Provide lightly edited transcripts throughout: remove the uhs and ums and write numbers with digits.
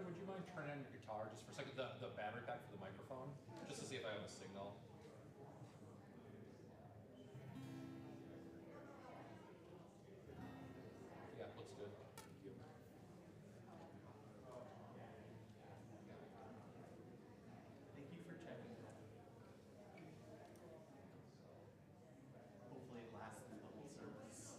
would you mind turning on your guitar just for a second? The battery pack for the microphone, just to see if I have a signal. Yeah, looks good. Thank you. Thank you for checking. Hopefully it lasts through the whole service.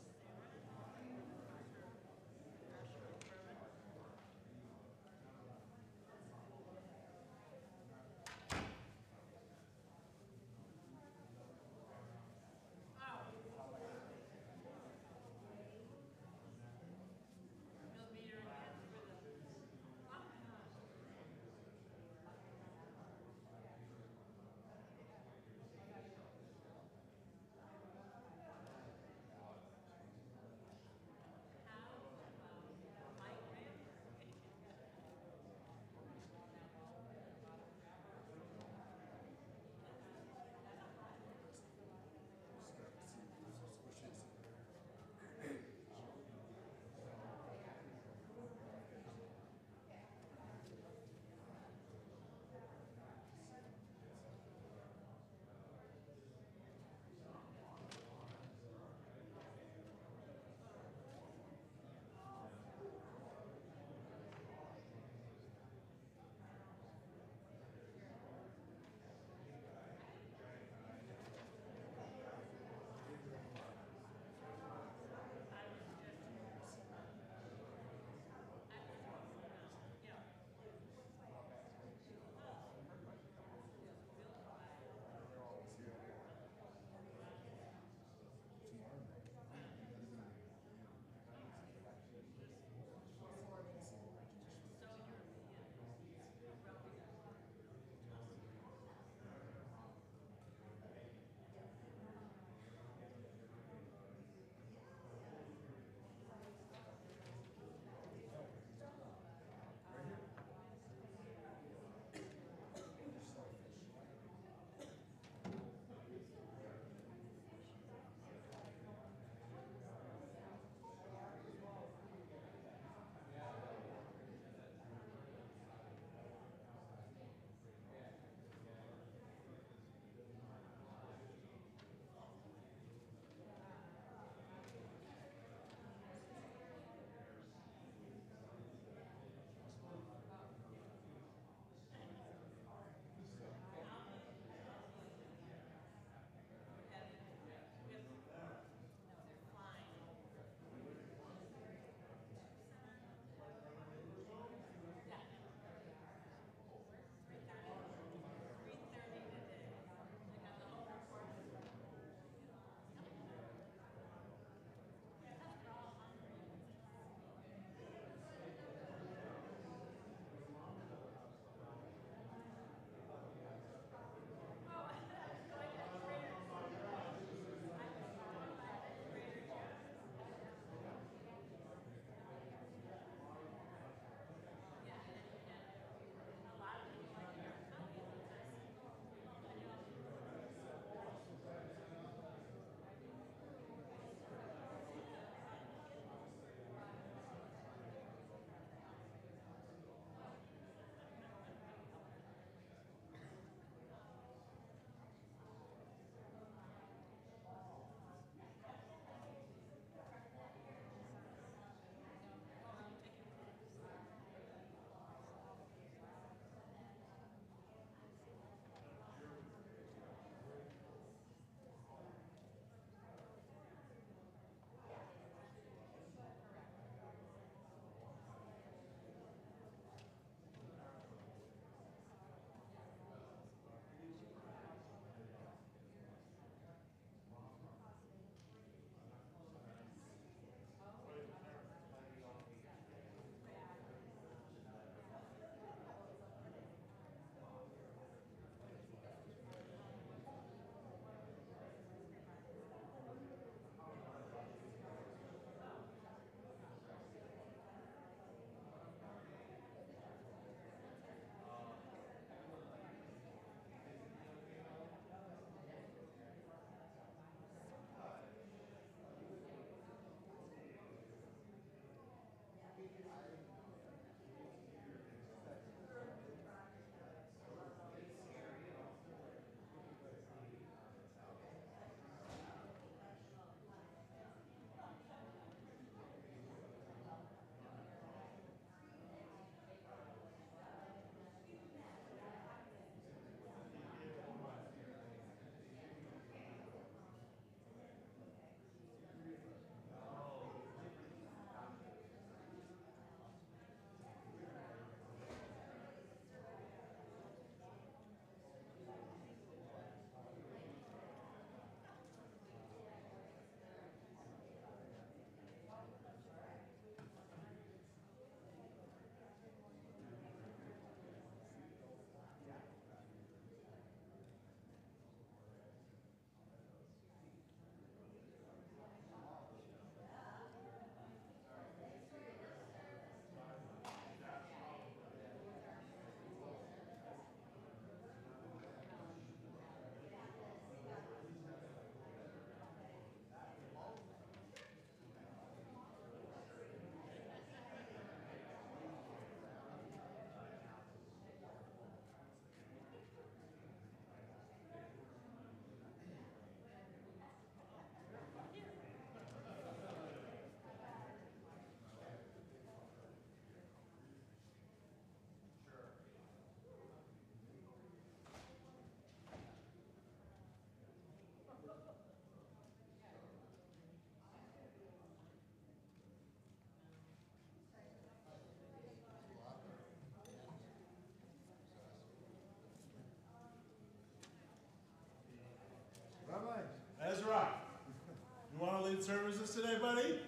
service today, buddy?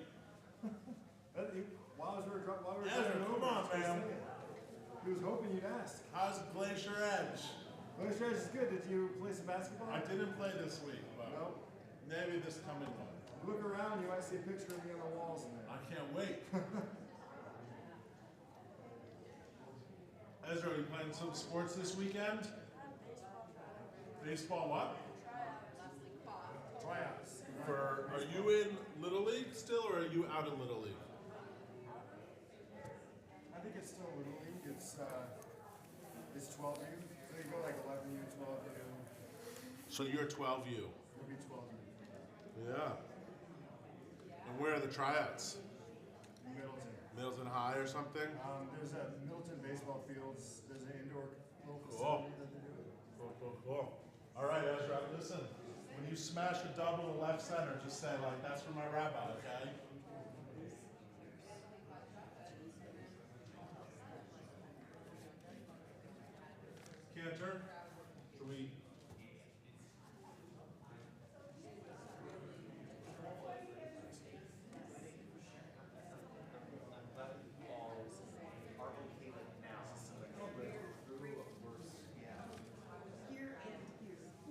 While we were Ezra, driving come over, on, I was man. thinking. He was hoping you'd ask. How's Glacier Edge? Glacier Edge is good. Did you play some basketball? I didn't play this week, but No. maybe this coming one. Look around, you might see a picture of me on the walls in there. I can't wait. Ezra, are you playing some sports this weekend? Baseball what? Tryouts. Are you in Little League still, or are you out of Little League? I think it's still Little League. It's 12U. So you go like 11U, 12U. So you're 12U. It'll be 12U. Yeah. And where are the tryouts? Middleton. Middleton High or something? There's a Middleton baseball fields. There's an indoor little Cool. facility that they do. Cool. All right, Ezra, listen. When you smash a double to left center, just say, like, that's for my rabbi, okay? Cantor, should we?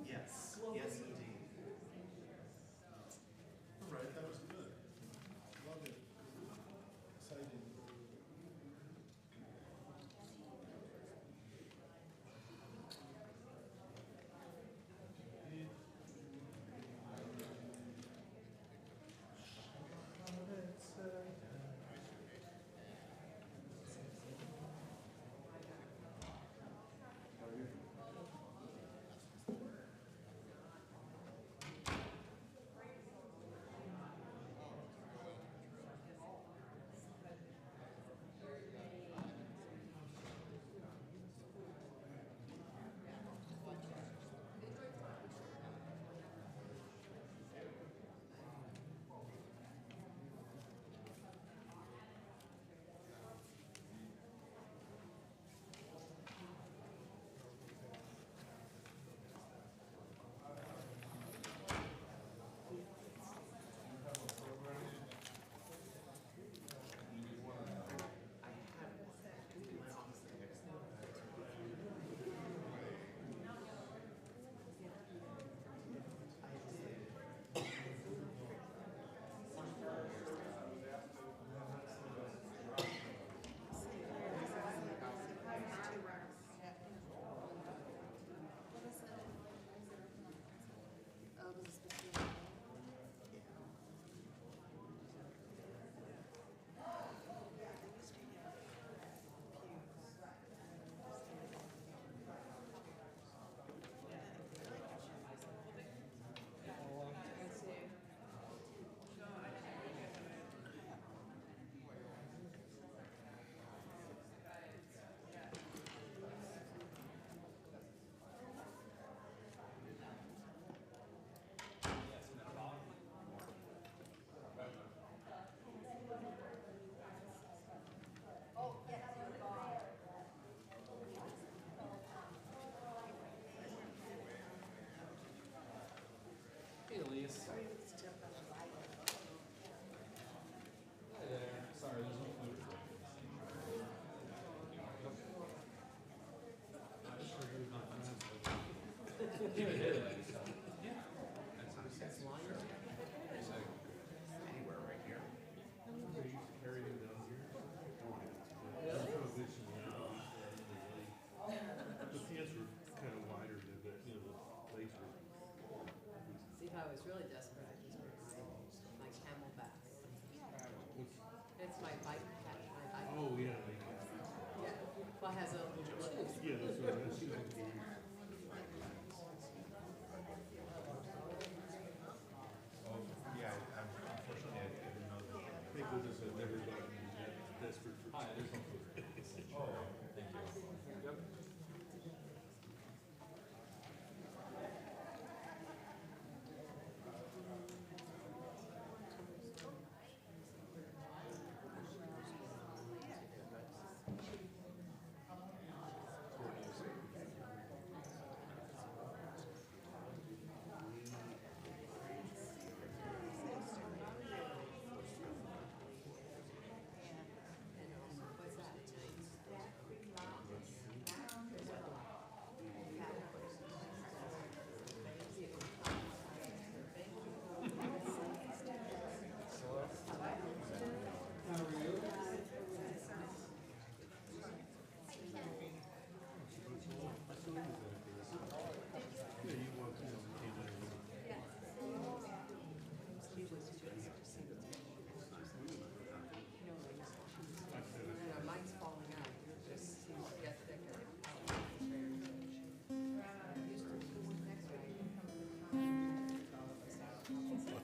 Yes, yes indeed. All right, that was good. Love it. Exciting. Hey, Elise. Hi there. Sorry, there's no food. Give it hit. Yeah. That's liar. Anywhere right here. See, if I was really desperate, I just bring my Camelback. It's my bike hat. My bike. Oh, yeah. Yeah. Well, it has a Yeah, that's what it is. Yeah, unfortunately, I didn't know that. Thank goodness I've never gotten that desperate for. Hi, there's no food. Oh, thank you. Yep.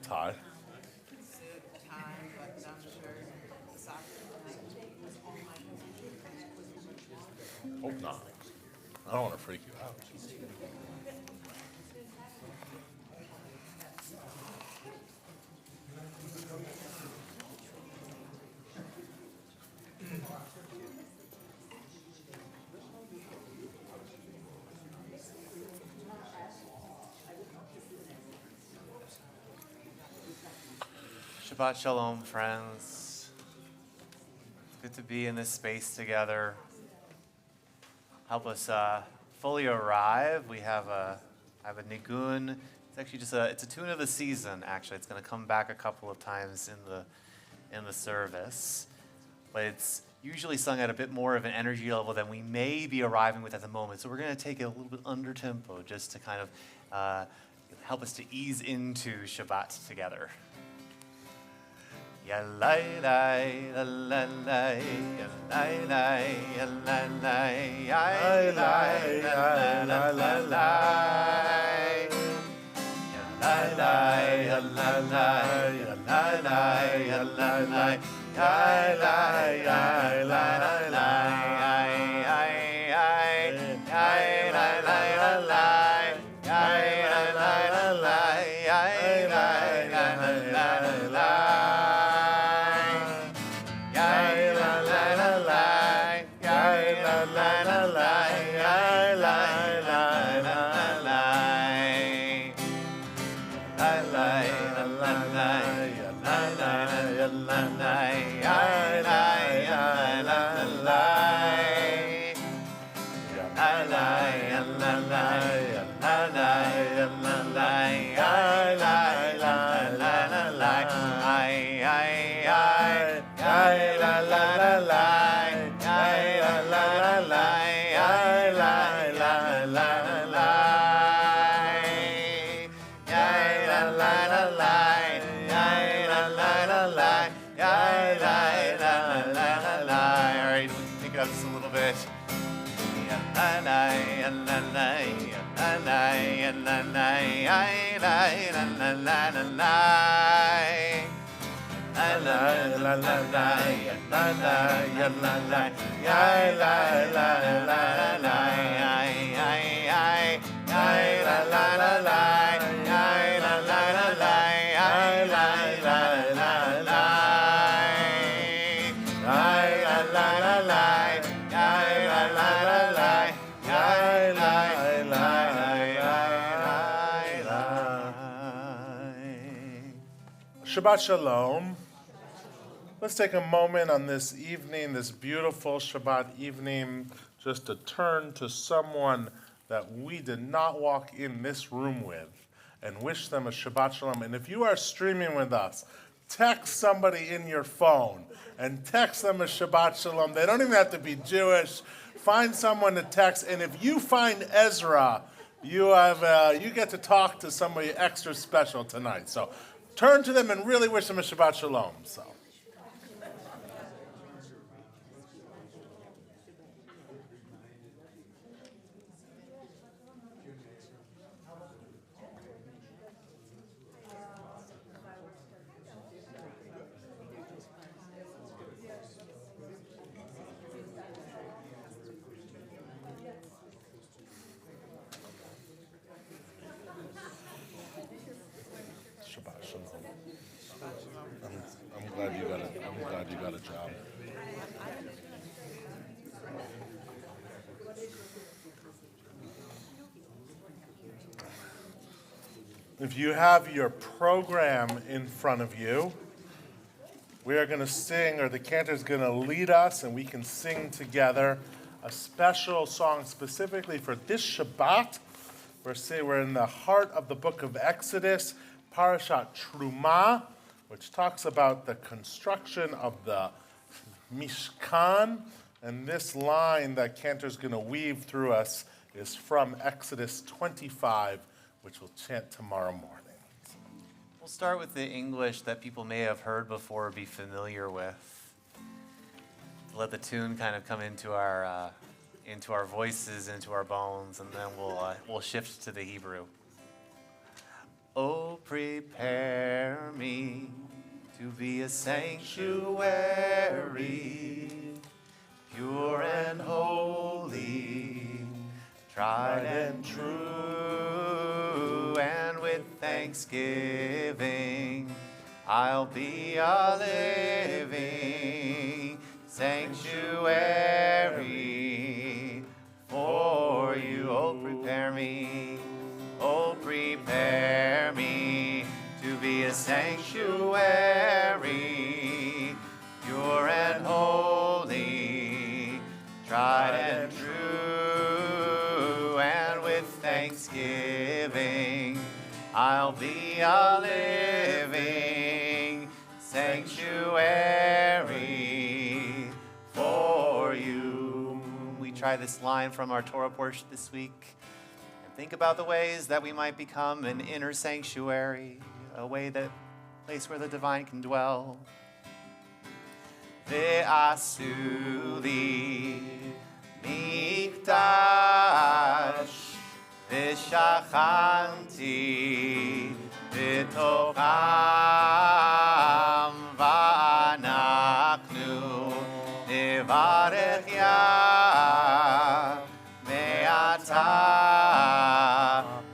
tie. Suit, tie, button-down shirt, soccer. Hope not. I don't want to freak you out. Shabbat Shalom, friends. It's good to be in this space together. Help us fully arrive. I have a nigun. It's actually it's a tune of the season. Actually, it's going to come back a couple of times in the service, but it's usually sung at a bit more of an energy level than we may be arriving with at the moment. So we're going to take it a little bit under tempo, just to kind of help us to ease into Shabbat together. Ya la la la la la ya la la ya la la ya la la la la ya la la ya la la ya la la ya la la ya la ya la la ay ay ay ay la la la ay la la la ay la la la Shabbat Shalom. Let's take a moment on this evening, this beautiful Shabbat evening, just to turn to someone that we did not walk in this room with and wish them a Shabbat Shalom. And if you are streaming with us, text somebody in your phone and text them a Shabbat Shalom. They don't even have to be Jewish. Find someone to text. And if you find Ezra, you get to talk to somebody extra special tonight. So turn to them and really wish them a Shabbat Shalom. So. I'm glad you got a job. If you have your program in front of you, we are going to sing, or the cantor is going to lead us, and we can sing together a special song specifically for this Shabbat. We're in the heart of the book of Exodus, Parashat Truma, which talks about the construction of the Mishkan. And this line that Cantor's going to weave through us is from Exodus 25, which we'll chant tomorrow morning. We'll start with the English that people may have heard before or be familiar with. Let the tune kind of come into our voices, into our bones, and then we'll shift to the Hebrew. Oh, prepare to be a sanctuary, pure and holy, tried and true, and with thanksgiving, I'll be a living sanctuary for you. Oh, prepare me to be a sanctuary, pure and holy, tried and true, and with thanksgiving, I'll be a living sanctuary for you. We try this line from our Torah portion this week and think about the ways that we might become an inner sanctuary, a place where the divine can dwell. Ve'asu li mikdash ve'shachanti v'tocham v'anachnu nevarech Yah me'ata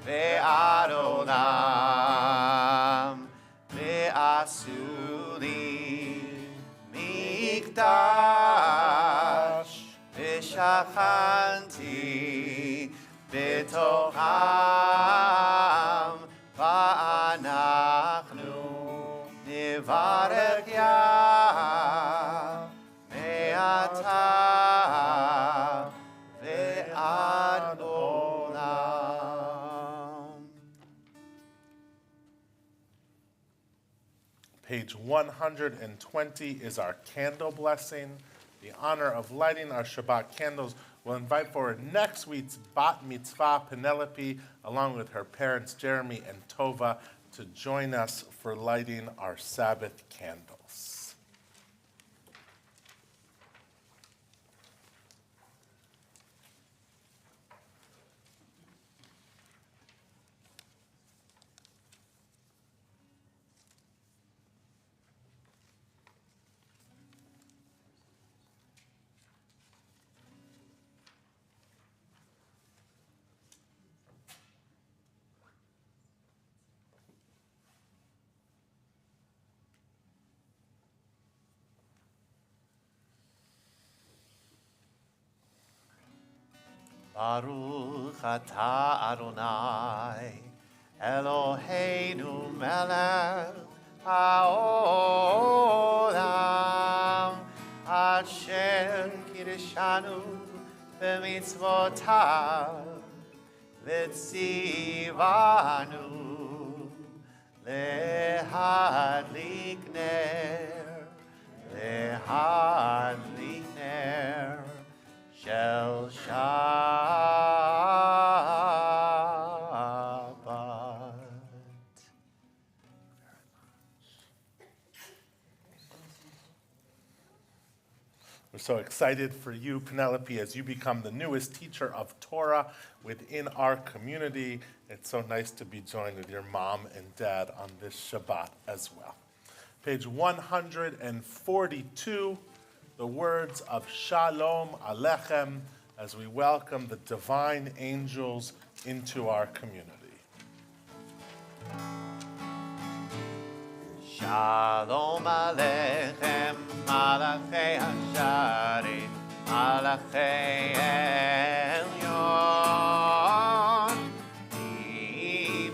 ve'ad olam. Ve'asu li mikdash ve'shachanti v'tocham v'anachnu nevarech Yah me'ata ve'ad olam. Page 120 is our candle blessing. The honor of lighting our Shabbat candles. We'll invite forward next week's Bat Mitzvah Penelope, along with her parents Jeremy and Tova, to join us for lighting our Sabbath candles. Baruch atah Adonai, Eloheinu melech haolam, asher kiddushanu b'mitzvotav, v'tzivanu lehadlik ner shel Shabbat. We're so excited for you, Penelope, as you become the newest teacher of Torah within our community. It's so nice to be joined with your mom and dad on this Shabbat as well. Page 142, the words of Shalom Alechem, as we welcome the divine angels into our community. Shalom Aleichem, Malachei Hasharim, Malachei Elyon,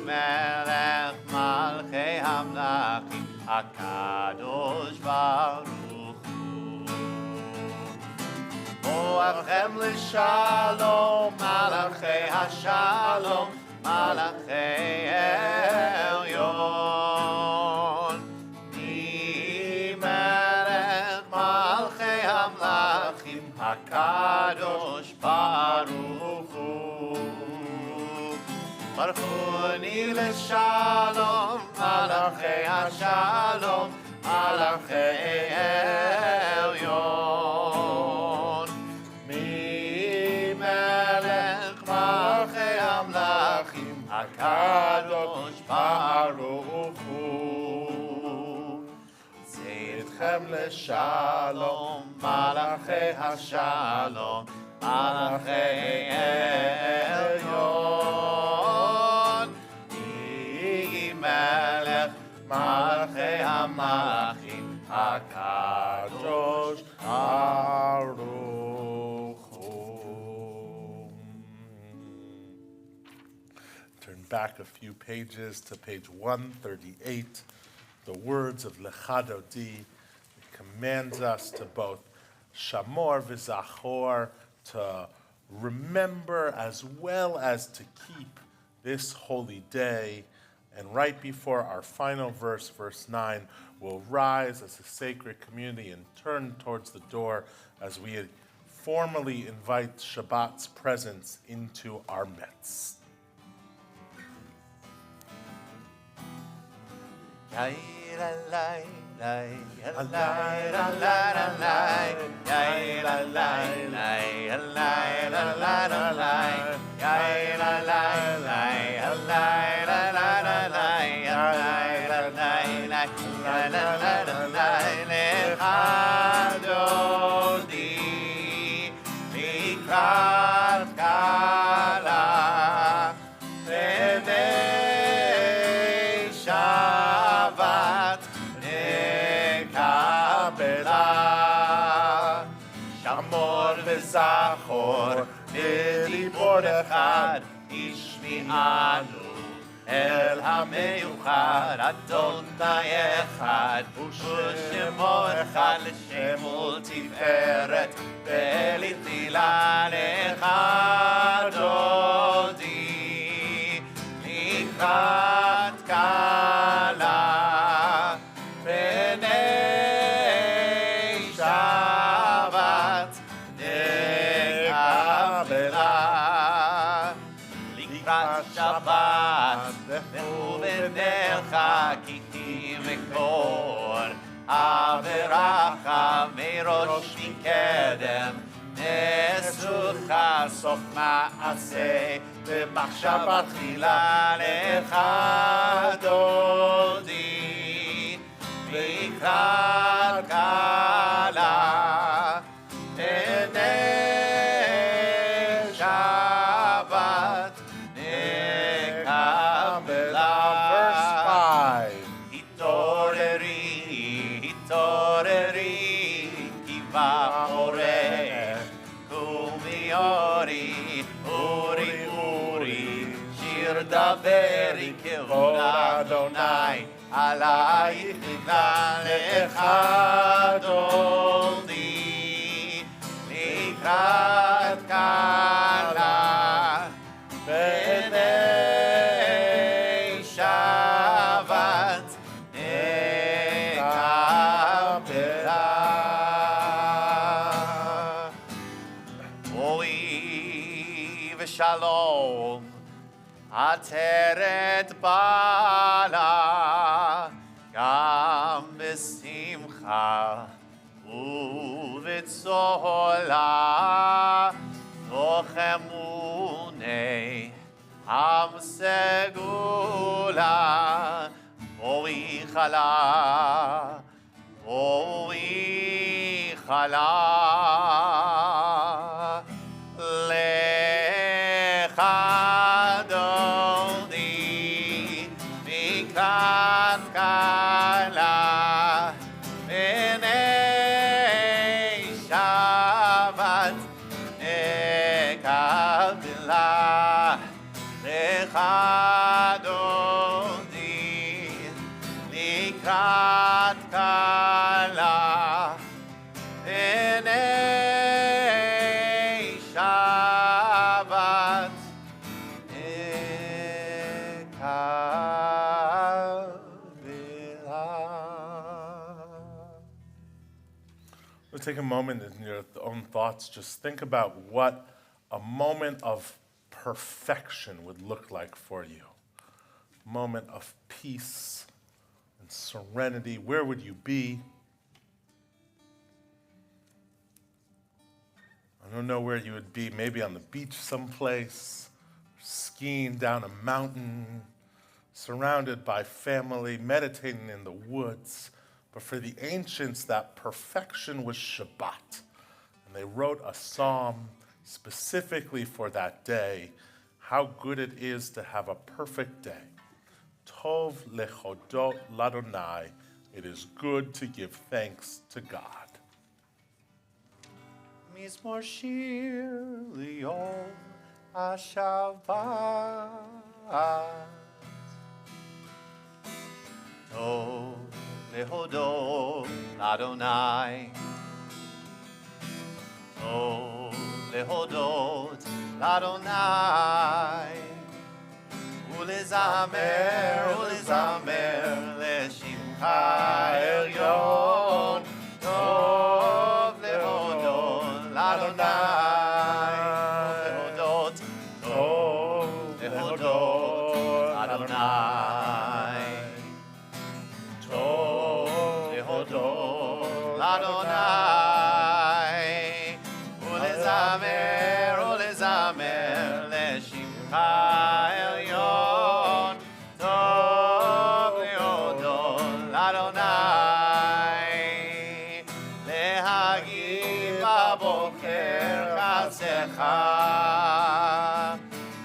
Melech Malchei Hamlachim, HaKadosh Baruch Hu. Boachem l'shalom, Malachei Hashalom, Malachei Elyon, Melech Malchei Hamlachim, HaKadosh Baruch Hu. Baruchuni l'shalom, Malachei Hashalom, Malachei Elyon, Melech Malchei Hamlachim, HaKadosh Baruch Hu. Alechem leshalom, Malachei hashalom, Malachei elyon. Yi melech, Malachei hamalachim, HaKadosh Baruch Hu. Turn back a few pages to page 138. The words of Lecha Dodi. It commands us to both shamor v'zachor, to remember as well as to keep this holy day. And right before our final verse, verse 9, we'll rise as a sacred community and turn towards the door as we formally invite Shabbat's presence into our midst. זכור בדיבור אחד השמיענו אל המיוחד אדוני אחד ושמו אחד לשם ולתפארת ולתהילה לך דודי לקראת כלה בני שבת לקראת שבת ובדרך כי מקור אברך מראש מקדם נשוך סוף מעשה במחשבה תחילה לך דודי לקראת כלה בני שבת התעוררי, כי בבורך, קומי אורי, שיר דברי כבוד אדוני, עלייך נגלה לך דודי, לקראת כלה, בני שבת, Shalom, עטרת בעלה, גם בשמחה ובצהלה, תוך אמוני עם סגולה, בואי חלה, בואי חלה. לך דודי מקראת כלה בני שבת נקבלה לך דודי לקראת כלה בני Take a moment in your own thoughts, just think about what a moment of perfection would look like for you. A moment of peace and serenity. Where would you be? I don't know where you would be, maybe on the beach someplace, skiing down a mountain, surrounded by family, meditating in the woods, But for the ancients, that perfection was Shabbat. And they wrote a psalm specifically for that day, how good it is to have a perfect day. Tov lechodot ladonai. It is good to give thanks to God. Mizmor shir liyom HaShabbat. Tov lehodot Adonai. Tov lehodot Adonai. Ulezamer, ulezamer leshimcha elyon. Tov lehodot Adonai. Tov lehodot Adonai. Tov lehodot Adonai. Ulezamer, ulezamer leshimcha elyon. Tov lehodot Adonai. Lehagid baboker chasecha.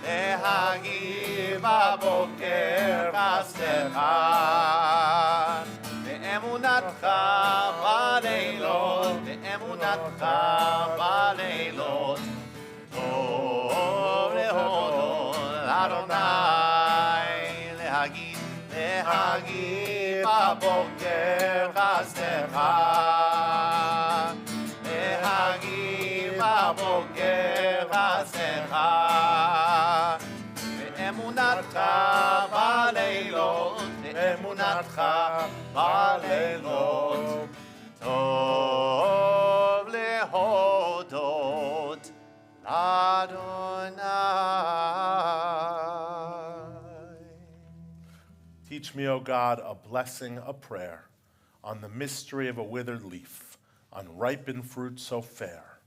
Lehagid baboker chasecha. Be'emunatcha baleilot. Be'emunatcha baleilot. Tov lehodot Adonai. Lehagid baboker chasecha. Lehagid baboker chasecha. Be'emunatcha baleilot. Be'emunatcha baleilot. Tov lehodot Adonai. Teach me, O God, a blessing, a prayer, on the mystery of a withered leaf, on ripened fruit so fair,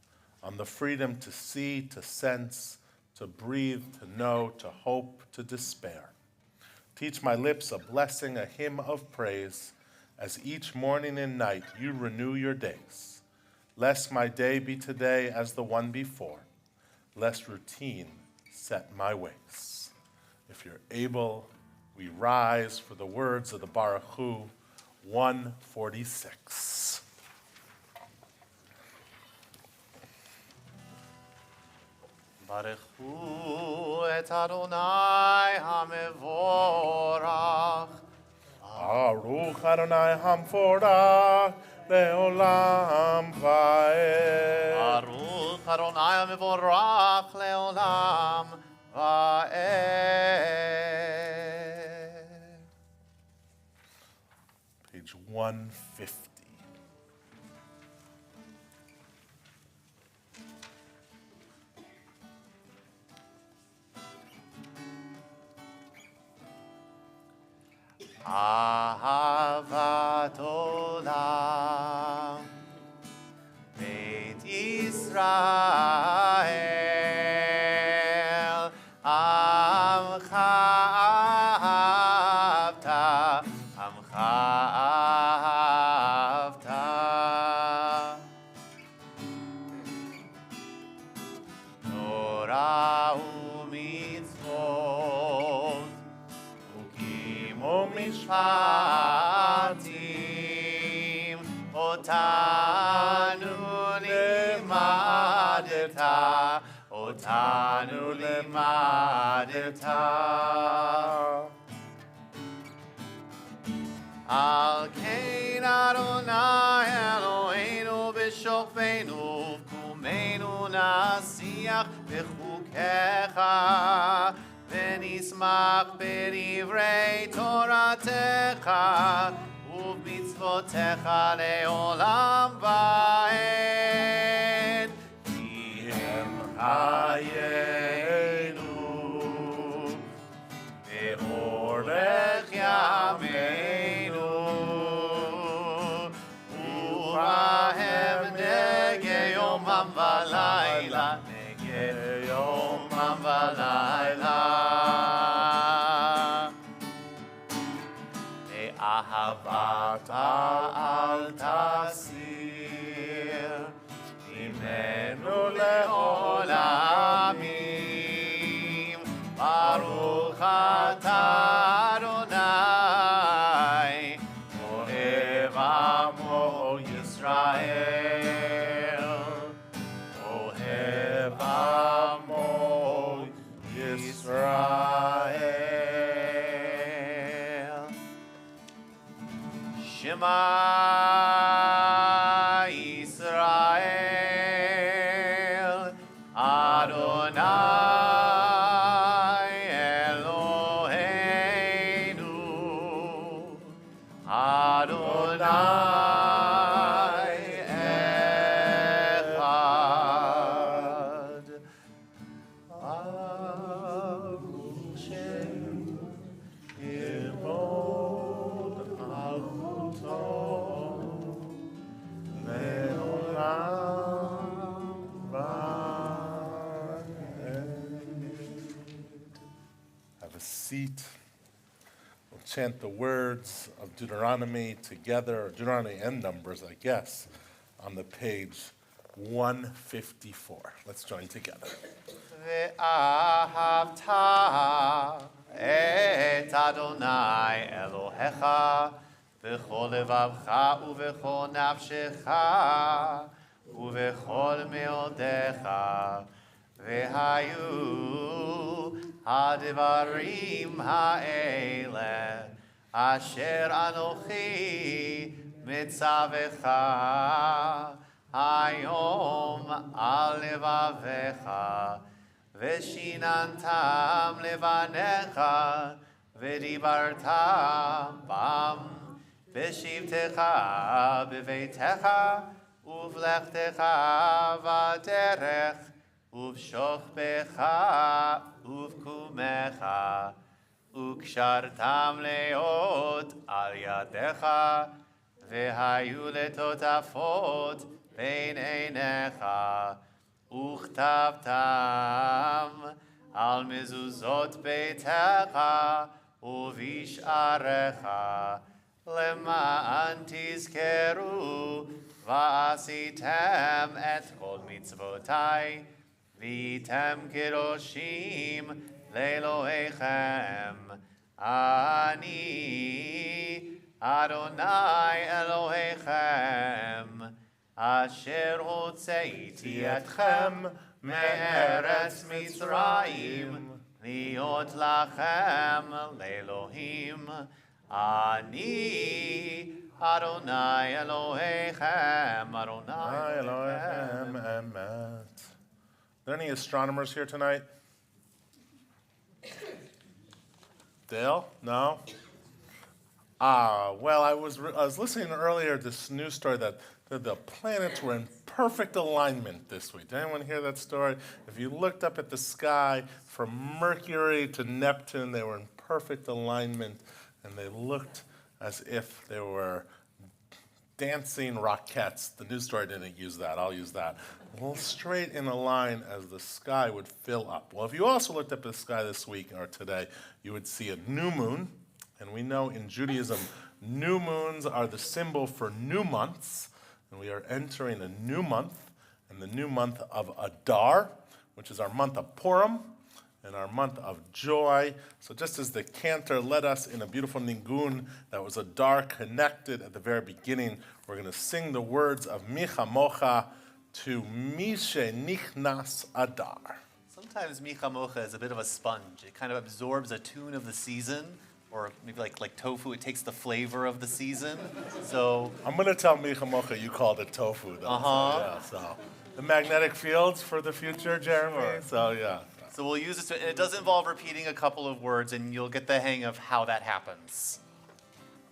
on the freedom to see, to sense, to breathe, to know, to hope, to despair. Teach my lips a blessing, a hymn of praise, as each morning and night you renew your days. Lest my day be today as the one before, lest routine set my ways. If you're able, we rise for the words of the Baruch Hu, 146. Baruch Hu et Adonai HaMevorach. Baruch Adonai Hamforach leolam vaed. Baruch Adonai HaMevorach leolam vaed. Page 150. Ahavat olam Beit Yisrael Amcha ahavta Amcha ahavta Torah u'mitzvot Mishpatim Otanu limadeta Otanu limadeta Al kein Adonai Eloheinu b'shofenu V'kumenu nasiach b'chukecha ונשמח בדברי תורתך ובמצוותיך לעולם ועד. כי הם חיינו באורך ימינו ובהם נגה יומם ולילה נגה יומם ולילה. אהבת אל תסיר ממנו לעולמים. ברוך אתה אדוני אוהב עמו ישראל, אוהב עמו ישראל. שמע ישראל, אדוני אלוהינו, אדוני אחד. ברוך שם ירבוד מלכותו לעולם ועד. Have a seat. We'll chant the words of Deuteronomy together, Deuteronomy and Numbers, I guess, on the page 154. Let's join together. ואהבת את אדוני אלוהיך בכל לבבך ובכל נפשך ובכל מאודיך, והיו הדברים האלה אשר אנוכי מצווך היום על לבביך, ושיננתם לבניך, ודיברת בם בשבתך בביתך, ובלכתך בדרך, ובשוכבך ובקומך, וקשרתם להיות על ידיך, והיו לטוטפות בין עיניך, וכתבתם על מזוזות ביתך ובשעריך, למען תזכרו ועשיתם את כל מצוותי, והייתם קדושים לאלוהיכם. אני אדוני אלוהיכם, אשר הוצאתי אתכם מארץ מצרים, להיות לכם לאלוהים. אני אדוני אלוהיכם, אדוני אלוהיכם. Emet. Are there any astronomers here tonight? Dale? No? Well, I was listening earlier to this news story that the planets were in perfect alignment this week. Did anyone hear that story? If you looked up at the sky from Mercury to Neptune, they were in perfect alignment, and they looked as if they were dancing rockets. The news story didn't use that. I'll use that. Well, straight in a line as the sky would fill up. Well, if you also looked up at the sky this week or today, you would see a new moon. And we know in Judaism, new moons are the symbol for new months. And we are entering a new month, and the new month of Adar, which is our month of Purim, and our month of joy. So just as the cantor led us in a beautiful nigun that was Adar connected at the very beginning, we're going to sing the words of Micha Mocha to Mishe Nichnas Adar. Sometimes Micha Mocha is a bit of a sponge. It kind of absorbs a tune of the season, or maybe like tofu, it takes the flavor of the season. So I'm going to tell Micha Mocha you called it tofu, though. So the magnetic fields for the future, Jeremy. So yeah. So we'll use it. It does involve repeating a couple of words, and you'll get the hang of how that happens.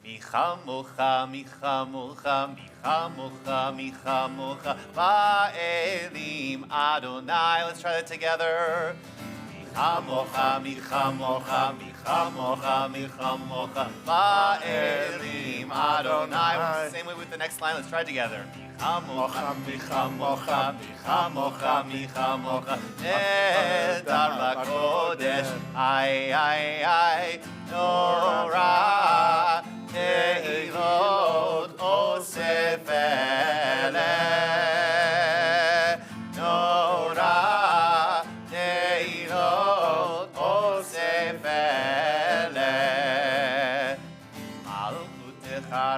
Micha Mocha, Micha Mocha, Micha Mocha, Micha Mocha, Ba'elim Adonai. Let's try that together. Micha Mocha, Micha Mocha, Micha Mocha, Micha Mocha, Ba'elim Adonai. Same way with the next line. Let's try it together. Micha Mocha, Micha Mocha, Micha Mocha, Micha Mocha, Adar LaKodesh, Ay, Ay, Ay, Nora. Neilot Osef Ele Nora Neilot Osef Ele Malkutecha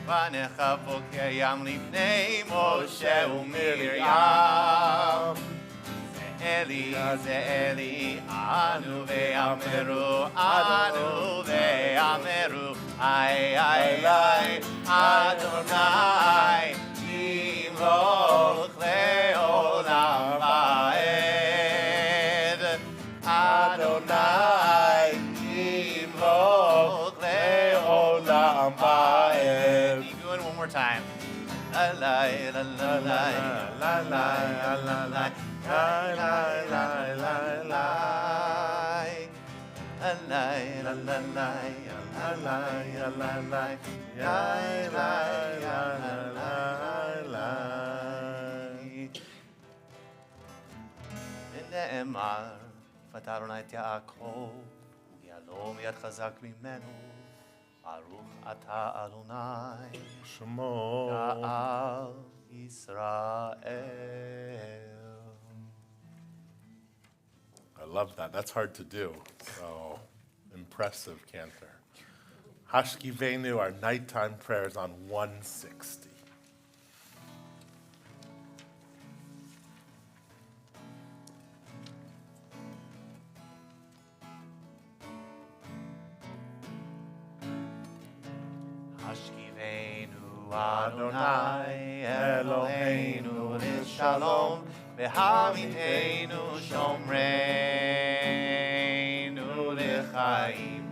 Vanecha Vokeyam Lifnei Moshe uMiriam Eli, Anu ve'ameru, ay, Adonai, Yimloch le'olam va'ed. Adonai, Yimloch le'olam va'ed. Keep going one more time. La la la la la la la la la. La la la la la la la la la la la la ונאמר פטרנו את יעקב ויהלום יד חזק ממנו ברוך אתה אדוני Shemo. גאל ישראל. I love that. That's hard to do. So impressive, cantor. Hashkivenu, our nighttime prayers on 160. Hashkivenu Adonai Eloheinu Lishalom V'hamitenu Shomreinu L'chaim.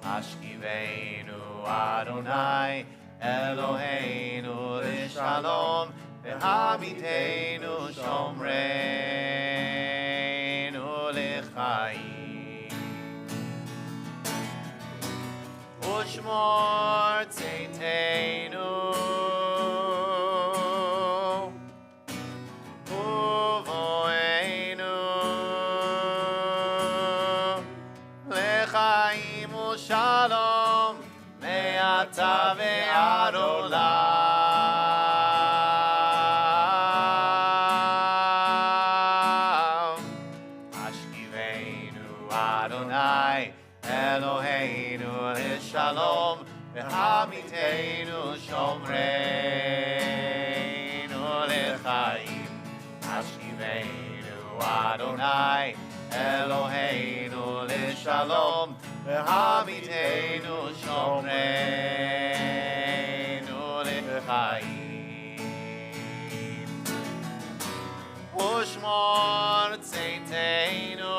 Hashkivenu Adonai Eloheinu Lishalom V'hamitenu Shomreinu L'chaim. Ushmor Tzeitenu Uvoenu L'chaim U'shalom Me'ata ve'ad olam. Hashkivenu Adonai Eloheinu Lishalom V'hamitenu Shomreinu L'chaim. Hashkivenu Adonai Eloheinu Lishalom V'hamitenu Shomreinu L'chaim. Ushmor Tzeitenu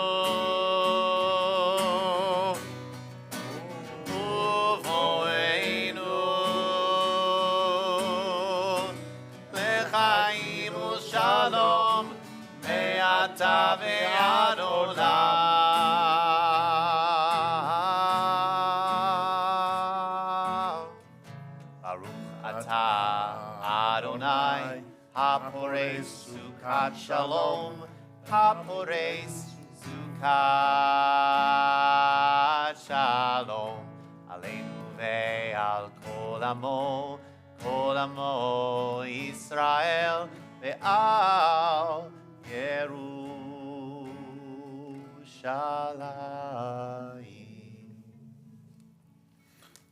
Uvoenu L'chaim U'shalom Me'ata ve'ad olam. Baruch atah Adonai Haporei Sukkot Shalom, Haporei Sukkot Shalom, Aleinu ve'al kol amo Yisrael ve'al Yerushalayim.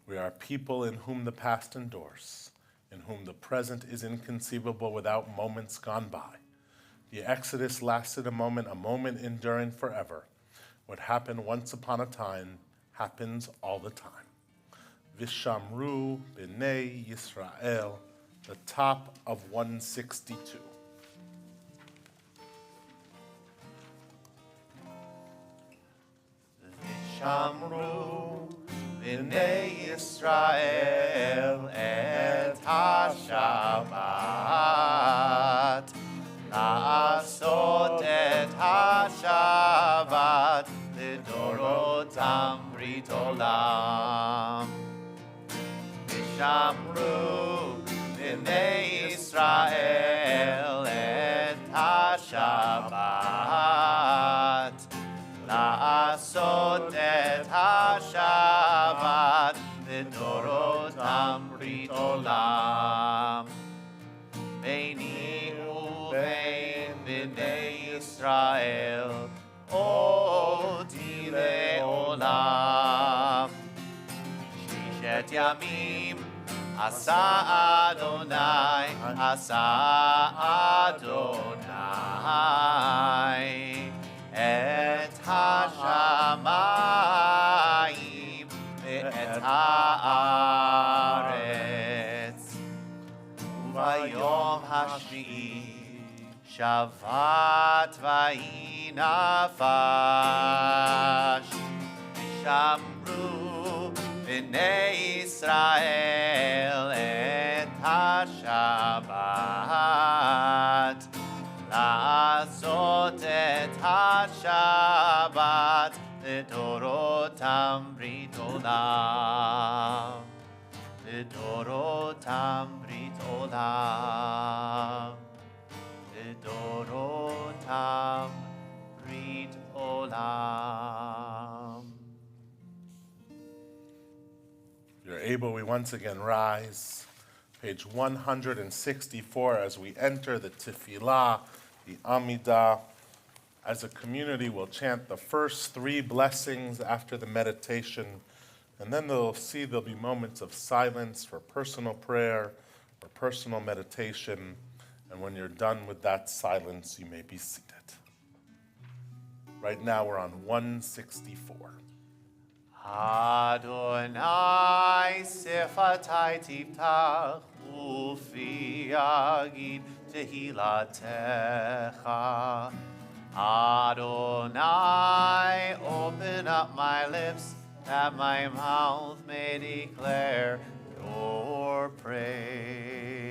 We are people in whom the past endures, in whom the present is inconceivable without moments gone by. The Exodus lasted a moment enduring forever. What happened once upon a time happens all the time. Vishamru b'nei Yisrael, the top of 162. Vishamru b'nei Yisrael et ha-Shabbat, לעשות את השבת לדורותם ברית עולם. ושמרו בני ישראל את השבת, לעשות את השבת לדורותם brit olam beini uvein bnei Yisrael odi leolam shishet yamim asa Adonai et hashamayim ve'et haaretz uvayom hashvi'i shavat vayinafash shamru b'nei Yisrael et hashabat לעשות את השבת לדורותם ברית עולם, לדורותם ברית עולם, לדורותם ברית עולם. If you're able, we once again rise. Page 164 as we enter the Tefillah, the Amidah. As a community, we'll chant the first three blessings after the meditation, and then there'll be moments of silence for personal prayer or personal meditation, and when you're done with that silence, you may be seated. Right now, we're on 164. Adonai sefatai tiftach ufi yagid tehilatecha. Adonai, open up my lips that my mouth may declare your praise.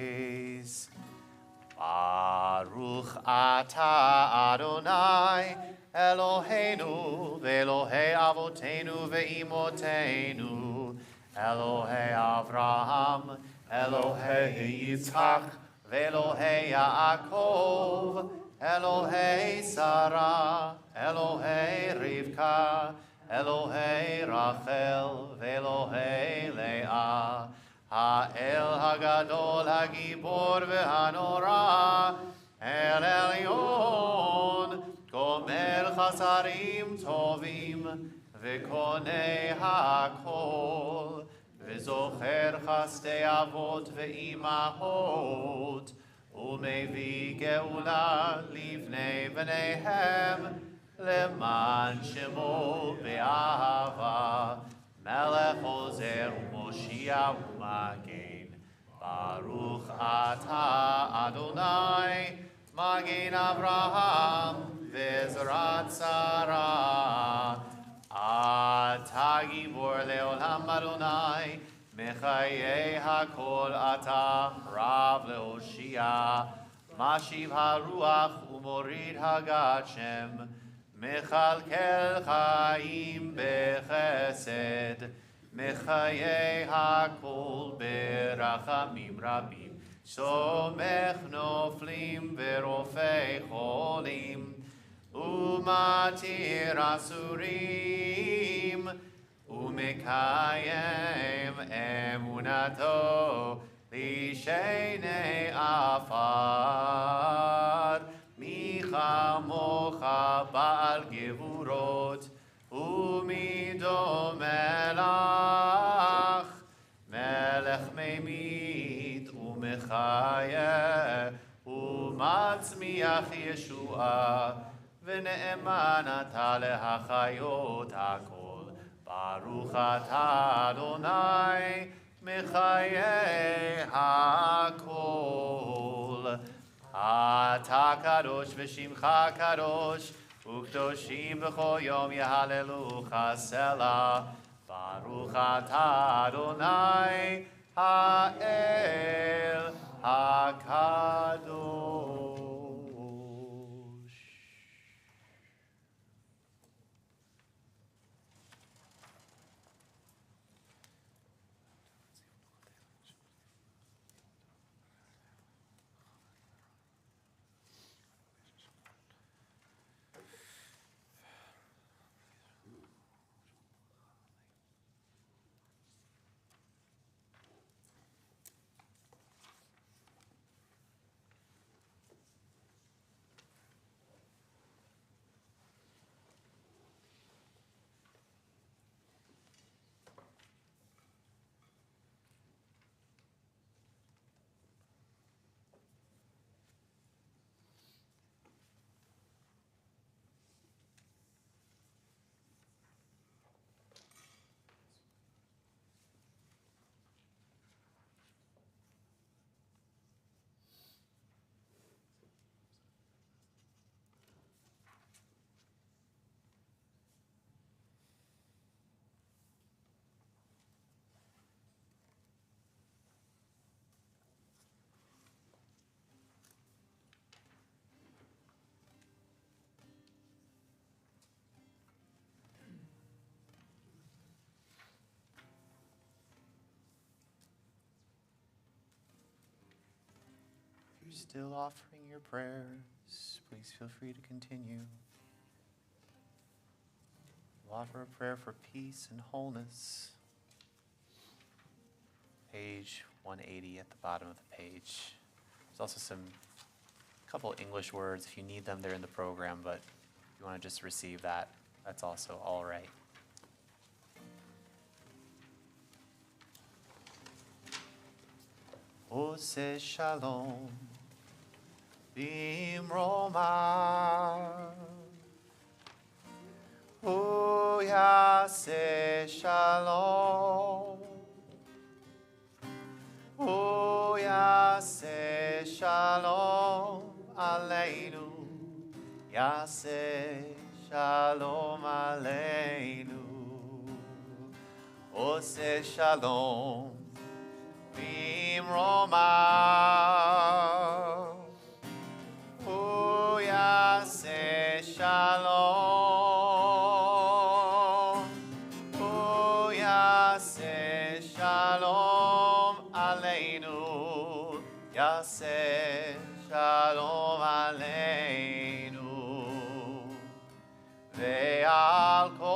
Baruch atah Adonai Eloheinu ve'Elohei avotenu ve'imotenu Elohei Avraham Elohei Yitzchak ve'Elohei Yaakov Elohei Sarah Elohei Rivka Elohei Rachel ve'Elohei Leah Ha'el Hagadol Hagibor ve'Hanora El Elyon Gomer Chasarim Tovim Ve'konei HaKol Ve'zocher Chastei Avot Ve'imahot Umevi Geula Livnei V'neihem Leman Shemo Be'ahava Melech Ozer U'Moshia U'Magen Baruch Atah Adonai Magen Avraham Ve'Zrat Sarah Atah Gibor Le'olam Adonai Mechayei HaKol Atah Rav Le'Oshia Mashiv HaRuach U'Morid HaGashem Mechalkel Chaim Bechesed Mechayei HaKol Berachamim Rabim Somech Noflim Verofei Cholim Umatir Asurim Umekayem Emunato Lishenei Afar Micha Mocha Baal Gevurot Umido Melach Melech Memit Umechayeh Umatzmiach Yeshua V'ne'eman Ata Lehachayot HaKol Baruch Atah Adonai Mechayeh HaKol Atah Kadosh V'Shimcha Kadosh U'Kdoshim B'chol Yom Yehalelucha Selah Baruch Atah Adonai Ha'el HaKadosh. still offering your prayers, please feel free to continue. We'll offer a prayer for peace and wholeness. Page 180 at the bottom of the page. There's also a couple English words. If you need them, they're in the program, but if you want to just receive that, that's also all right. Ose Shalom Bimroma Hu Yaseh Shalom Hu Yaseh Shalom Aleinu Yaseh Shalom Aleinu Ose Shalom Bimroma Hu Yaseh Shalom Hu Yaseh Shalom Aleinu Yaseh Shalom Aleinu Ve'al kol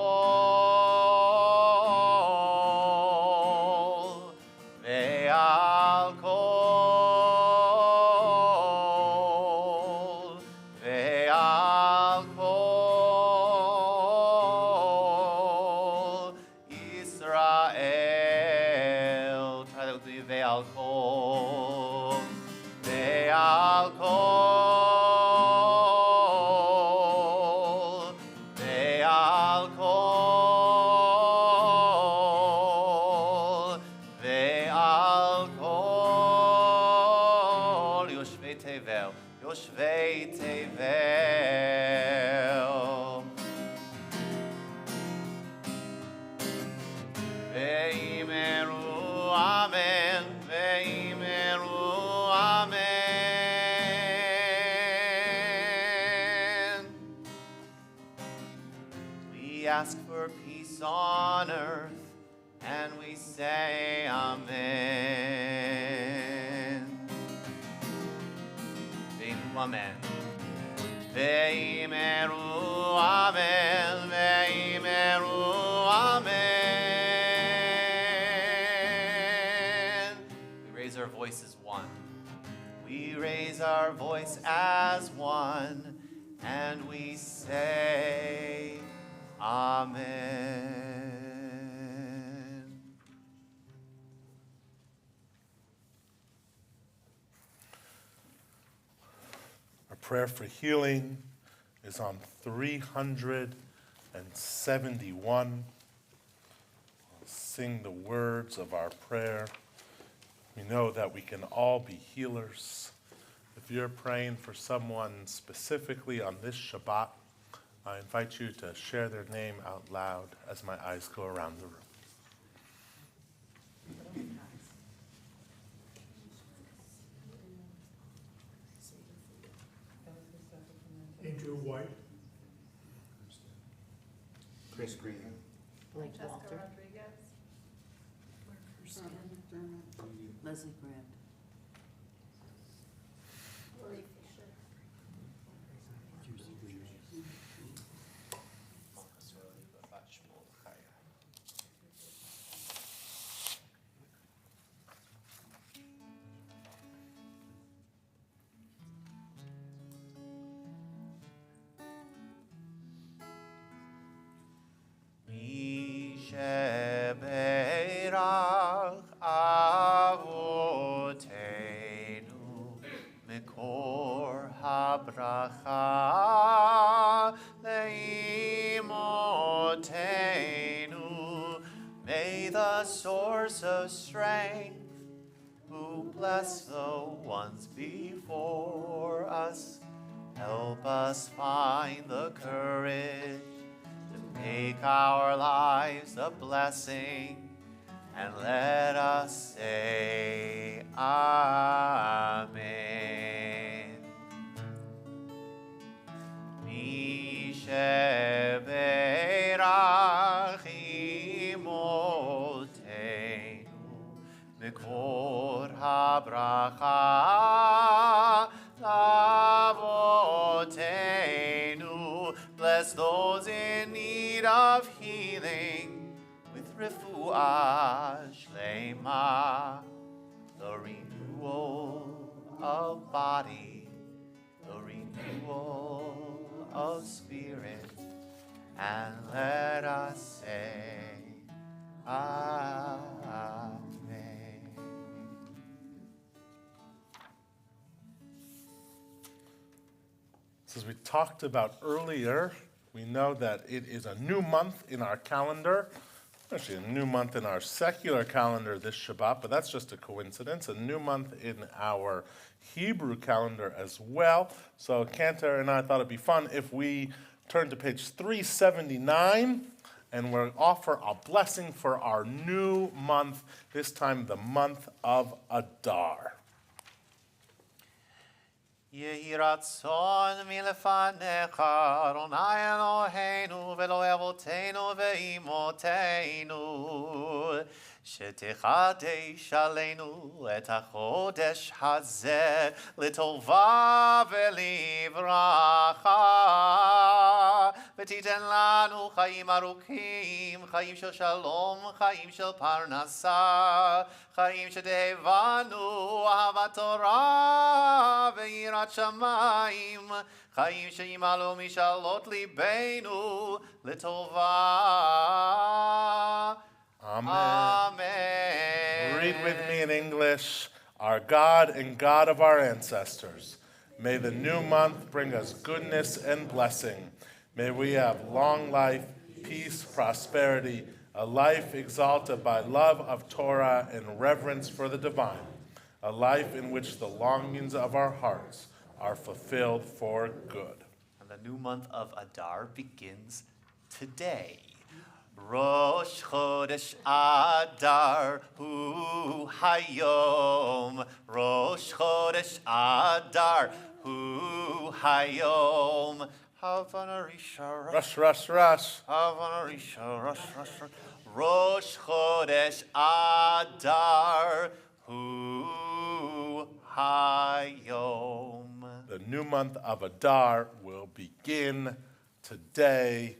Ve'al kol Ve'al kol Israel. Try that with me. Ve'al kol Ve'al kol Ve'al kol Ve'al kol Yoshvei Tevel Yoshvei Tevel Ve'imeru Amen Ve'imeru Amen. We ask for peace on earth and we say Amen. Ve'imeru Amen. Ve'imeru Amen. Ve'imeru Amen. We raise our voice as one. We raise our voice as one and we say Amen. Our prayer for healing is on 371. We'll sing the words of our prayer. We know that we can all be healers. If you're praying for someone specifically on this Shabbat, I invite you to share their name out loud as my eyes go around the room. Andrew White. Chris Green. Blake Walter. Leslie Grant. Sheberach avotenu mikor habracha leimotenu. May the source of strength, who bless the ones before us, help us find the courage to make our lives a blessing, and let us say Amen. Mi sheberach imotenu mikor habracha shlema, the renewal of body, the renewal of spirit, and let us say, Amen. As we talked about earlier, we know that it is a new month in our calendar, actually a new month in our secular calendar this Shabbat, but that's just a coincidence, a new month in our Hebrew calendar as well. So Cantor and I thought it'd be fun if we turn to page 379 and we'll offer a blessing for our new month, this time the month of Adar. Yehi ratzon milefanecha, Adonai Eloheinu velo avotenu ve'imotenu, שתחדש עלינו את החודש הזה לטובה ולברכה, ותיתן לנו חיים ארוכים, חיים של שלום, חיים של פרנסה, חיים שתהבנו אהבת תורה ויראת שמיים, חיים שימלאו משאלות ליבנו לטובה. Amen. Amen. Read with me in English. Our God and God of our ancestors, may the new month bring us goodness and blessing. May we have long life, peace, prosperity, a life exalted by love of Torah and reverence for the divine, a life in which the longings of our hearts are fulfilled for good. And the new month of Adar begins today. Rosh Chodesh Adar hu hayom. Rosh Chodesh Adar hu hayom. Havana Risha Rush, rush, rush. Havana Risha Rush Rush Rush. Rosh Chodesh Adar hu hayom. The new month of Adar will begin today.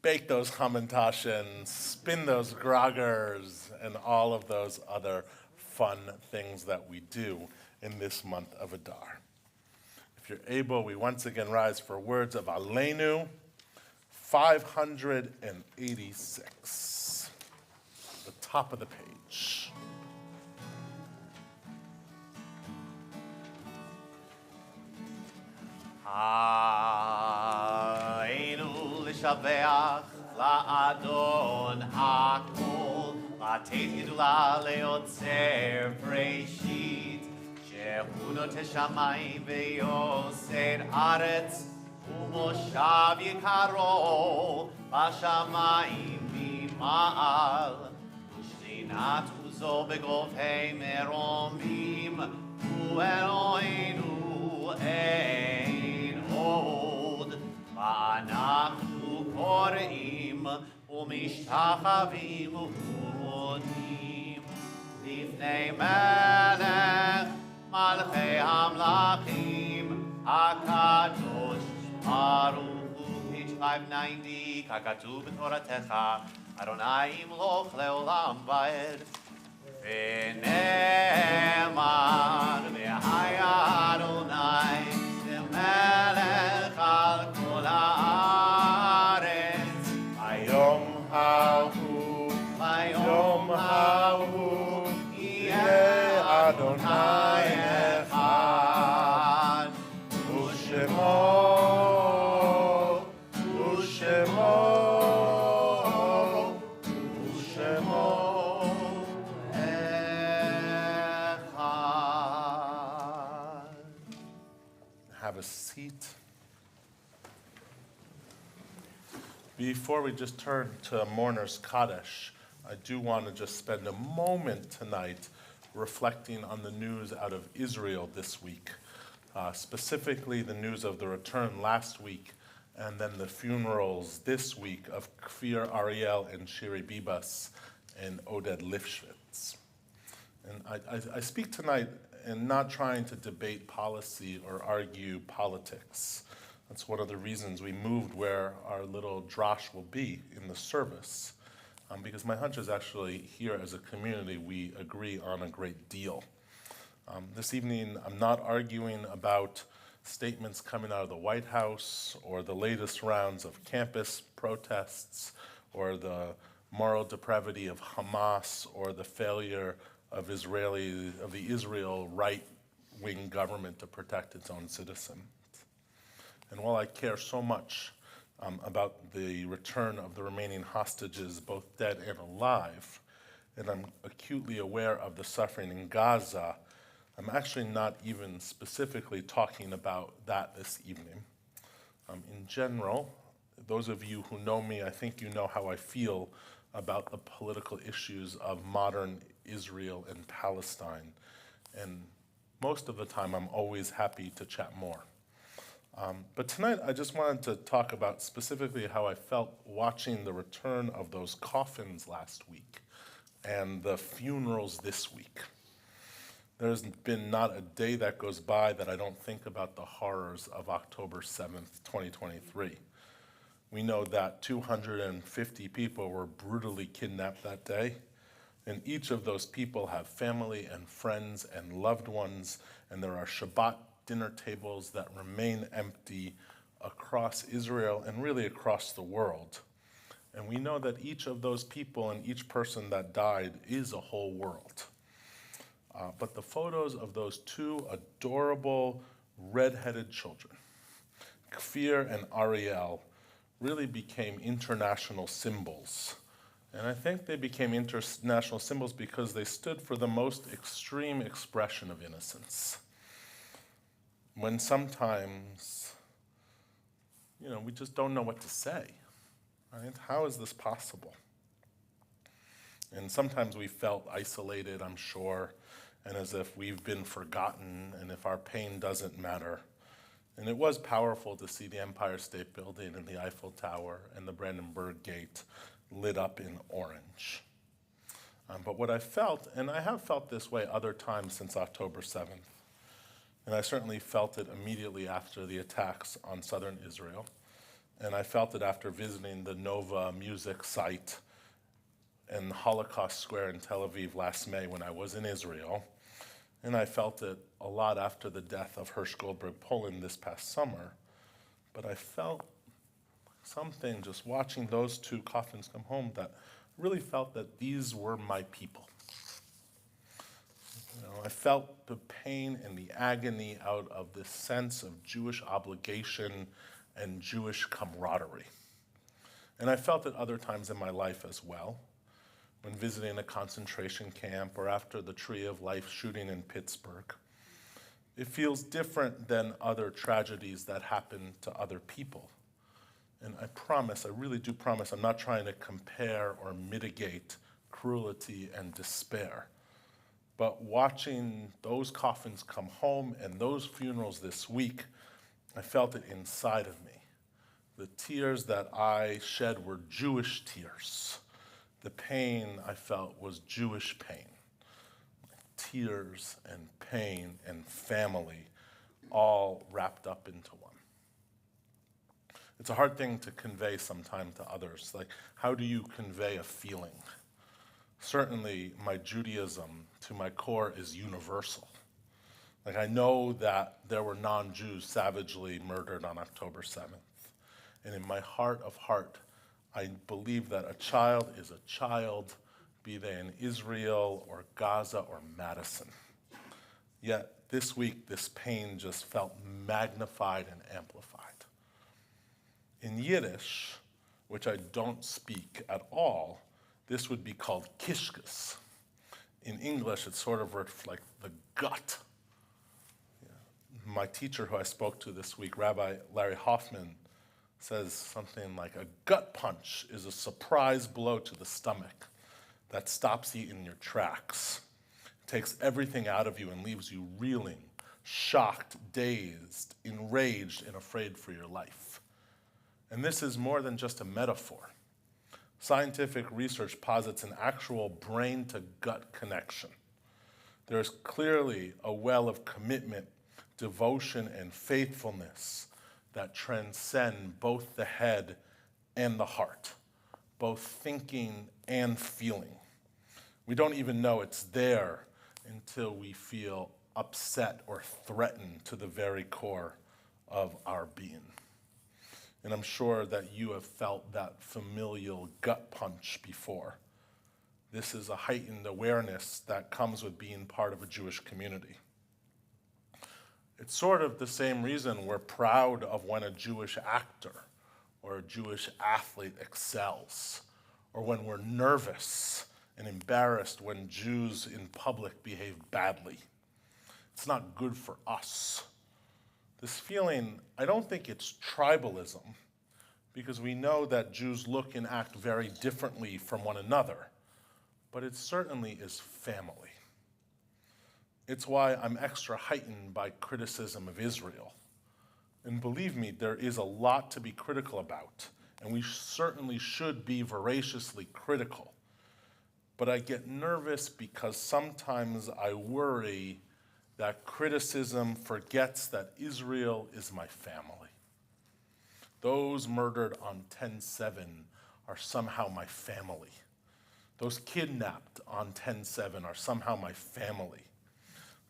Bake those hamantashen, spin those groggers, and all of those other fun things that we do in this month of Adar. If you're able, we once again rise for words of Aleinu, 586, the top of the page. Ainu l'shabeach la'adon hakol, לתת גדולה ליוצר בראשית, שהוא נוטה שמיים ויוסד ארץ, ומושב יקרו בשמיים ממעל, ושכינת עוזו בגופי מרומים, הוא אלוהינו אין עוד, ואנחנו קוראים ומשתחווים ומודים לפני מלך מלכי המלכים הקדוש ברוך הוא. page 590 ככתוב בתורתך, אדוני ימלוך לעולם ועד. ונאמר והיה אדוני למלך על כל הארץ. Yom Hahu, Yom Hahu, Yeh Adonai Echad, Ushemo, Ushemo, Ushemo Echad. Have a seat. Before we just turn to Mourner's Kaddish, I do want to just spend a moment tonight reflecting on the news out of Israel this week, specifically the news of the return last week and then the funerals this week of Kfir Ariel and Shiri Bibas and Oded Lifshitz. And I speak tonight and not trying to debate policy or argue politics. That's one of the reasons we moved where our little drash will be in the service. because my hunch is actually here as a community we agree on a great deal. This evening I'm not arguing about statements coming out of the White House or the latest rounds of campus protests or the moral depravity of Hamas or the failure of the Israel right-wing government to protect its own citizens. And while I care so much about the return of the remaining hostages, both dead and alive, and I'm acutely aware of the suffering in Gaza, I'm actually not even specifically talking about that this evening. In general, those of you who know me, I think you know how I feel about the political issues of modern Israel and Palestine. And most of the time, I'm always happy to chat more. But tonight, I just wanted to talk about specifically how I felt watching the return of those coffins last week and the funerals this week. There's been not a day that goes by that I don't think about the horrors of October 7th, 2023. We know that 250 people were brutally kidnapped that day, and each of those people have family and friends and loved ones, and there are Shabbat dinner tables that remain empty across Israel and really across the world. And we know that each of those people and each person that died is a whole world. But the photos of those two adorable red-headed children, Kfir and Ariel, really became international symbols. And I think they became international symbols because they stood for the most extreme expression of innocence. When sometimes, we just don't know what to say, right? How is this possible? And sometimes we felt isolated, I'm sure, and as if we've been forgotten and if our pain doesn't matter. And it was powerful to see the Empire State Building and the Eiffel Tower and the Brandenburg Gate lit up in orange. But what I felt, and I have felt this way other times since October 7th, and I certainly felt it immediately after the attacks on southern Israel, and I felt it after visiting the Nova music site in Holocaust Square in Tel Aviv last May when I was in Israel, and I felt it a lot after the death of Hirsch Goldberg Poland this past summer. But I felt something just watching those two coffins come home that really felt that these were my people. I felt the pain and the agony out of this sense of Jewish obligation and Jewish camaraderie. And I felt it other times in my life as well, when visiting a concentration camp or after the Tree of Life shooting in Pittsburgh. It feels different than other tragedies that happen to other people. And I promise, I really do promise, I'm not trying to compare or mitigate cruelty and despair. But watching those coffins come home and those funerals this week, I felt it inside of me. The tears that I shed were Jewish tears. The pain I felt was Jewish pain. Tears and pain and family all wrapped up into one. It's a hard thing to convey sometimes to others. Like, how do you convey a feeling? Certainly, my Judaism, to my core, is universal. Like, I know that there were non-Jews savagely murdered on October 7th. And in my heart of heart, I believe that a child is a child, be they in Israel or Gaza or Madison. Yet, this week, this pain just felt magnified and amplified. In Yiddish, which I don't speak at all, this would be called kishkas. In English, it's sort of like the gut. My teacher who I spoke to this week, Rabbi Larry Hoffman, says something like a gut punch is a surprise blow to the stomach that stops you in your tracks. It takes everything out of you and leaves you reeling, shocked, dazed, enraged, and afraid for your life. And this is more than just a metaphor. Scientific research posits an actual brain-to-gut connection. There is clearly a well of commitment, devotion, and faithfulness that transcend both the head and the heart. both thinking and feeling. We don't even know it's there until we feel upset or threatened to the very core of our being. And I'm sure that you have felt that familial gut punch before. This is a heightened awareness that comes with being part of a Jewish community. It's sort of the same reason we're proud of when a Jewish actor or a Jewish athlete excels, or when we're nervous and embarrassed when Jews in public behave badly. It's not good for us. This feeling, I don't think it's tribalism, because we know that Jews look and act very differently from one another, but it certainly is family. It's why I'm extra heightened by criticism of Israel. And believe me, there is a lot to be critical about, and we certainly should be voraciously critical. But I get nervous because sometimes I worry that criticism forgets that Israel is my family. Those murdered on 10/7 are somehow my family. Those kidnapped on 10/7 are somehow my family.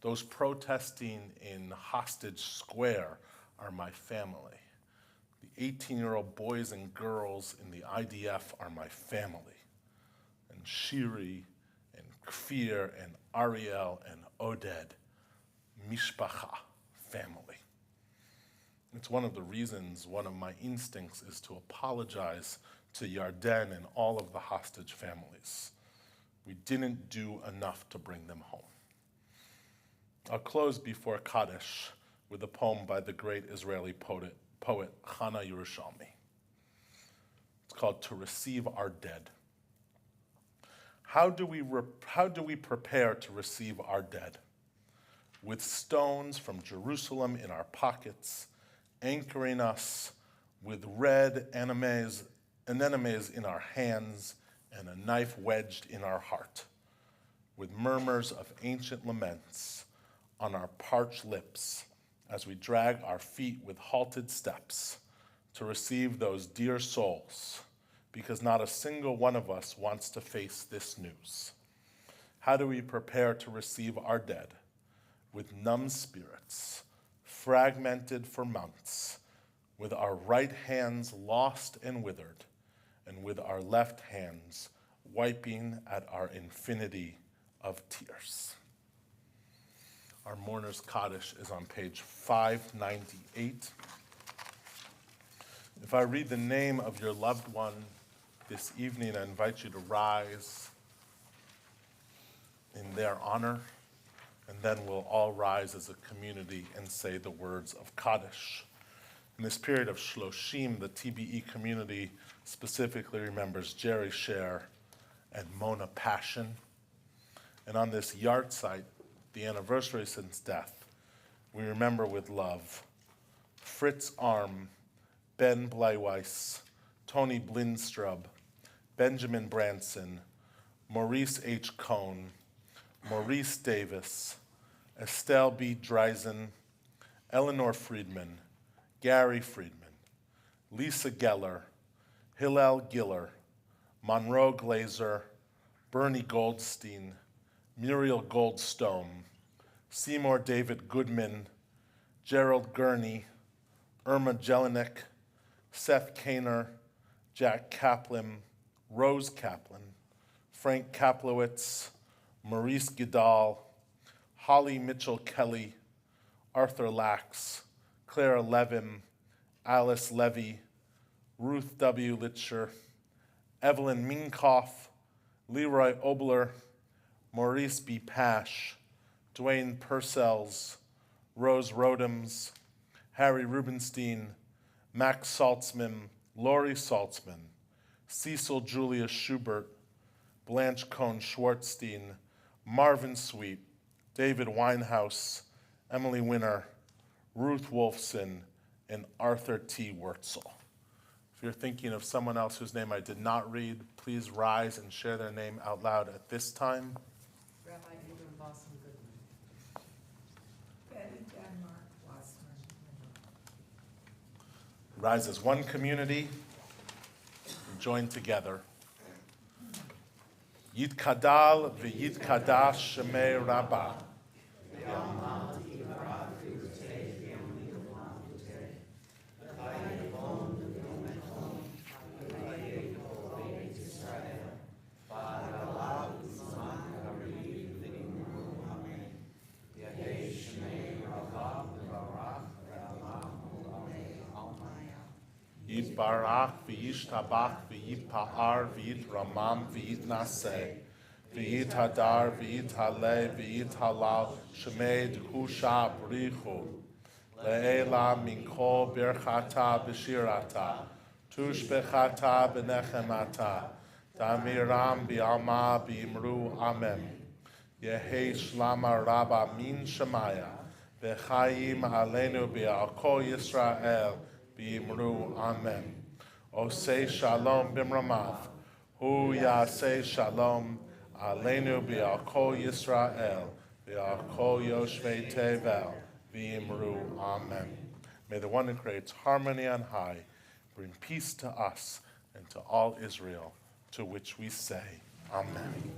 Those protesting in Hostage Square are my family. The 18-year-old boys and girls in the IDF are my family. And Shiri and Kfir and Ariel and Oded, mishpacha, family. It's one of the reasons, one of my instincts is to apologize to Yarden and all of the hostage families. We didn't do enough to bring them home. I'll close before Kaddish with a poem by the great Israeli poet Chana Yerushalmi. It's called To Receive Our Dead. How do we prepare to receive our dead? With stones from Jerusalem in our pockets, anchoring us with red anemones in our hands and a knife wedged in our heart, with murmurs of ancient laments on our parched lips as we drag our feet with halted steps to receive those dear souls, because not a single one of us wants to face this news. How do we prepare to receive our dead? With numb spirits, fragmented for months, with our right hands lost and withered, and with our left hands wiping at our infinity of tears. Our mourner's Kaddish is on page 598. If I read the name of your loved one this evening, I invite you to rise in their honor, and then we'll all rise as a community and say the words of Kaddish. In this period of Shloshim, the TBE community specifically remembers Jerry Sher and Mona Passion. And on this yard site, the anniversary since death, we remember with love Fritz Arm, Ben Bleiweiss, Tony Blindstrub, Benjamin Branson, Maurice H. Cohn, Maurice Davis, Estelle B. Dreisen, Eleanor Friedman, Gary Friedman, Lisa Geller, Hillel Giller, Monroe Glazer, Bernie Goldstein, Muriel Goldstone, Seymour David Goodman, Gerald Gurney, Irma Jelinek, Seth Kaner, Jack Kaplan, Rose Kaplan, Frank Kaplowitz, Maurice Vidal, Holly Mitchell Kelly, Arthur Lax, Clara Levin, Alice Levy, Ruth W. Litcher, Evelyn Minkoff, Leroy Obler, Maurice B. Pash, Dwayne Purcells, Rose Rodems, Harry Rubenstein, Max Saltzman, Lori Saltzman, Cecil Julia Schubert, Blanche Cohn Schwartzstein, Marvin Sweet, David Winehouse, Emily Winner, Ruth Wolfson, and Arthur T. Wurtzel. If you're thinking of someone else whose name I did not read, please rise and share their name out loud at this time. Rabbi Abram Boston Goodman. Betty Denmark Wassman. Rise as one community and join together Yitkadal v'yitkadash shemei Rabbah. Yitbarach v'yishtabach v'yitpa'ar v'yitramam v'yitnaseh v'yithadar v'yithaleh v'yithalal shemei d'husha brichu le'ela min kol birchata b'shirata tushbechata b'nechemata damiram b'alma b'imru amen Yehi shlama rabba min shemaya v'chayim aleinu b'al Yisrael B'imru amen. Osei shalom b'mramav. Hu yasei shalom aleinu b'al kol Yisrael b'al kol yoshvei tevel b'imru amen. May the one who creates harmony on high bring peace to us and to all Israel, to which we say amen.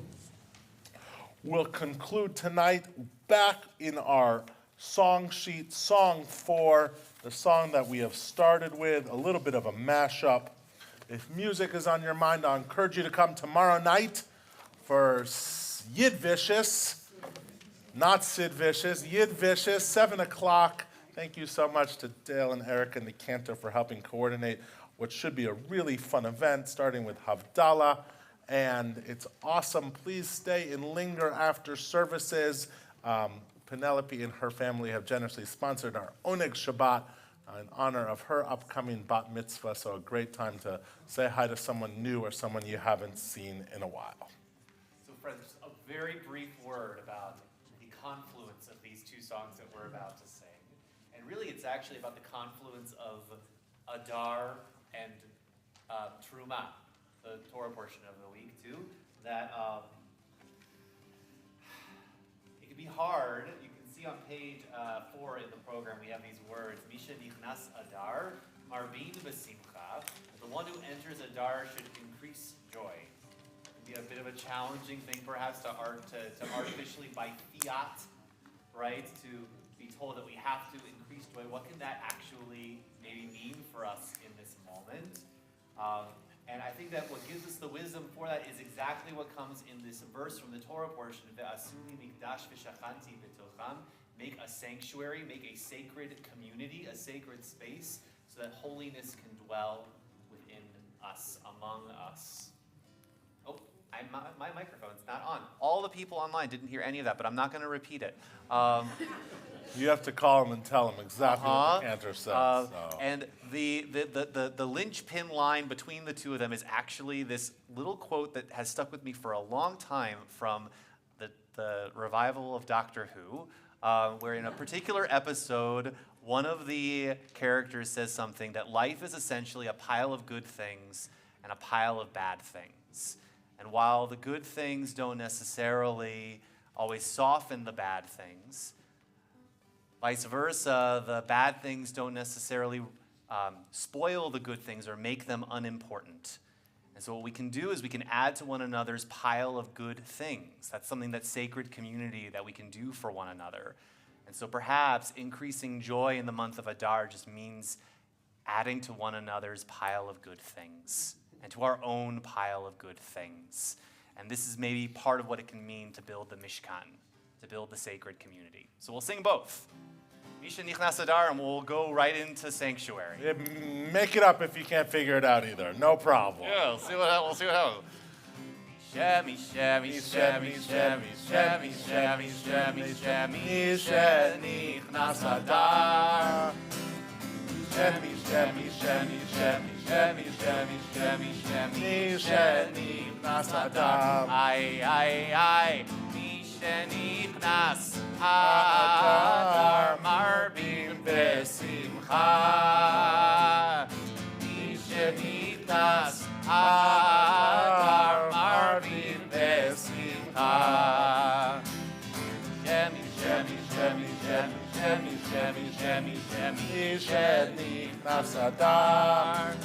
We'll conclude tonight back in our song sheet, Song 4, the song that we have started with, a little bit of a mashup. If music is on your mind, I encourage you to come tomorrow night for Yid Vicious, not Sid Vicious, Yid Vicious, 7 o'clock. Thank you so much to Dale and Eric and the Cantor for helping coordinate what should be a really fun event, starting with Havdalah. And it's awesome. Please stay and linger after services. Penelope and her family have generously sponsored our Oneg Shabbat in honor of her upcoming bat mitzvah, so a great time to say hi to someone new or someone you haven't seen in a while. So friends, just a very brief word about the confluence of these two songs that we're about to sing. And really it's actually about the confluence of Adar and Truma, the Torah portion of the week too, that it can be hard. You can see on page 4 in the program, we have these words, Misha nichnas Adar, marbin b'simcha. The one who enters Adar should increase joy. It can be a bit of a challenging thing perhaps to artificially by fiat, right, to be told that we have to increase joy. What can that actually maybe mean for us in this moment? And I think that what gives us the wisdom for that is exactly what comes in this verse from the Torah portion. Ve'asuli mikdash v'shachanti b'tocham. Make a sanctuary, make a sacred community, a sacred space, so that holiness can dwell within us, among us. Oh, my microphone's not on. All the people online didn't hear any of that, but I'm not going to repeat it. You have to call them and tell them exactly what the cantor says. And the linchpin line between the two of them is actually this little quote that has stuck with me for a long time from the revival of Doctor Who, where in a particular episode, one of the characters says something that life is essentially a pile of good things and a pile of bad things. And while the good things don't necessarily always soften the bad things, vice versa, the bad things don't necessarily spoil the good things or make them unimportant. And so what we can do is we can add to one another's pile of good things. That's something that's sacred community that we can do for one another. And so perhaps increasing joy in the month of Adar just means adding to one another's pile of good things and to our own pile of good things. And this is maybe part of what it can mean to build the Mishkan, to build the sacred community. So we'll sing both. Misha Nichnas Adar, and we'll go right into Sanctuary. Yeah, make it up if you can't figure it out either. No problem. Yeah, we'll see what happens. Shami, shami, shami, shami, shami, shami, shami, shami, Misha Nichnas Adar. Shami, shami, shami, shami, shami, shami, shami, shami, Misha Nichnas Adar. Ay. Nichnas Adar marbin besimcha. Nichnas Adar marbin besimcha. Shemi, shemi, shemi, shemi, shemi, shemi, shemi, shemi, Nichnas Adar.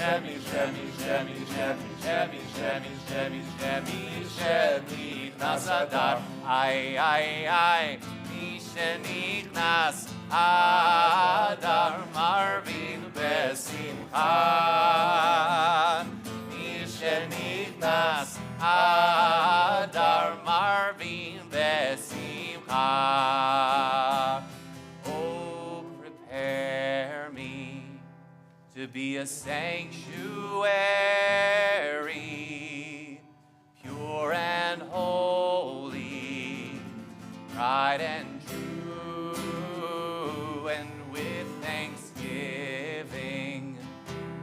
Shemi, Shemi, Shemi, Shemi, Shemi, Shemi, Shemi, Shemi, Shemi, Nichnas Adar. Ay, ay, ay, Nichnas Adar, Marvin Besimcha. Nichnas Adar, Marvin Besimcha. Oh, prepare me to be a sanctuary, pure and holy, tried and true, and with thanksgiving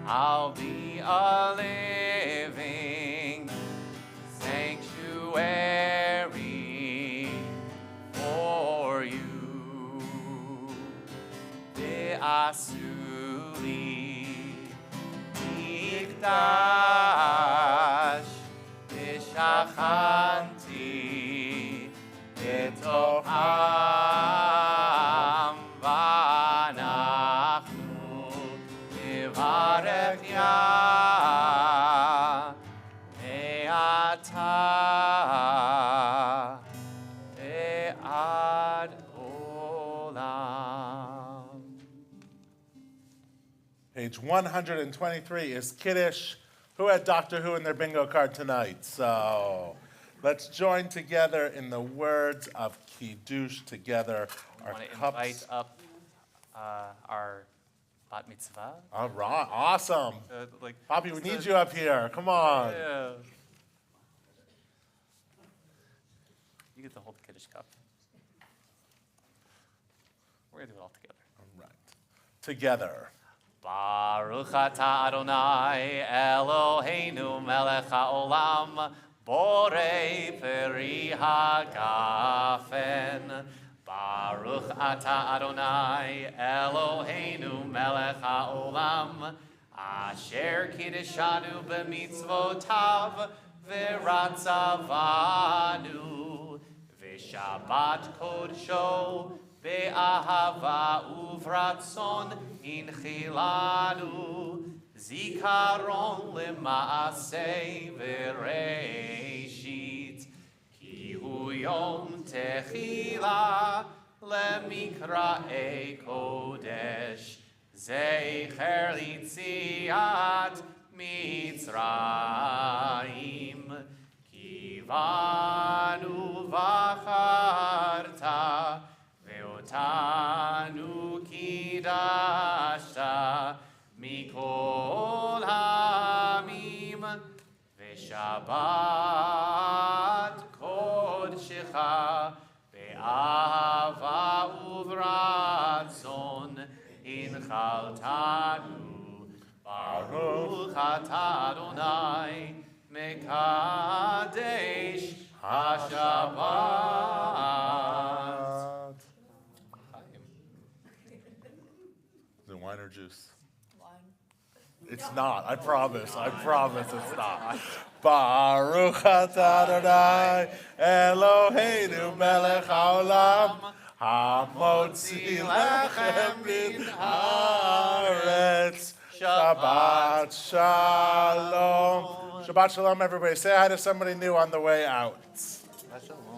I'll be a living sanctuary for you. Ve'asuli mikdash v'shachanti betocham v'anachnu nivarech Yah ve'ata ve'ad olam. Page 123 is Kiddush. Who had Doctor Who in their bingo card tonight? So let's join together in the words of Kiddush together. I Our want to cups. invite up our bat mitzvah. All right, awesome. Poppy, we need you up here. Come on. Yeah. You get to hold the Kiddush cup. We're going to do it all together. All right. Together. Baruch atah Adonai Eloheinu melech haolam borei peri hagafen. Baruch atah Adonai Eloheinu melech haolam asher kiddeshanu b'mitzvotav v'ratzavanu v'shabbat kodsho be'ahava uvratzon inchilanu zikaron lema'aseh v'reishit ki hu yom techila lemikra'e kodesh zecher litziat mitzrayim kivanu v'acharta Tanu kidashta mikol hamim v'shabbat kodshecha be'ahava uvratzon inchaltanu baruch atah Adonai mekadesh hashabbat. Is it wine or juice? It's not. I promise. I promise it's not. Baruch atah Adonai Eloheinu melech haolam hamotzi lechem min haaretz. Shabbat shalom. Shabbat shalom, everybody. Say hi to somebody new on the way out. Shabbat shalom.